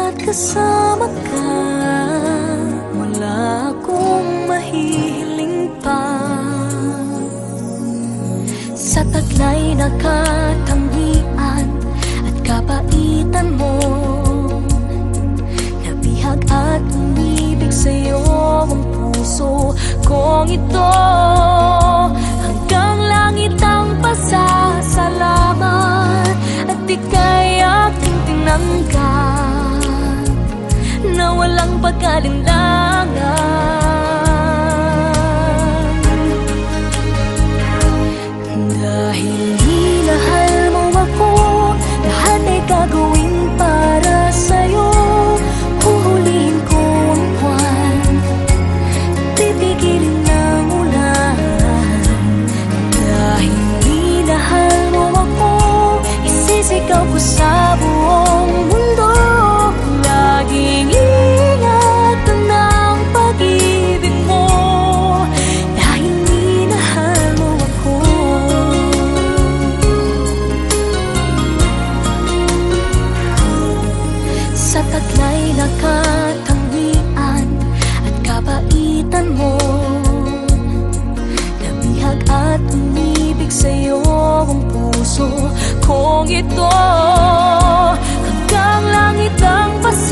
at kasama ka, wala akong mahihiling pa. Sa taglay na katangian at kapaitan mo, nabihag at umibig sa'yo ang puso kong ito. Hanggang langit ang pasasalamat at ika'y aking tinanggap na walang pagkalinlangan. Dahil minahal mo ako, lahat ay gagawin para sa'yo. Huhulihin ko ang buwan, pipigilin ng ulan. Dahil minahal mo ako, isisigaw ko sa buong mundo. Laging ingatan ng pag-ibig mo, dahil minahal mo ako. Sa taglay na katangian at kabaitan mo, nabihag at umibig sa'yo ang puso kong ito. Hanggang langit ang pasasalamat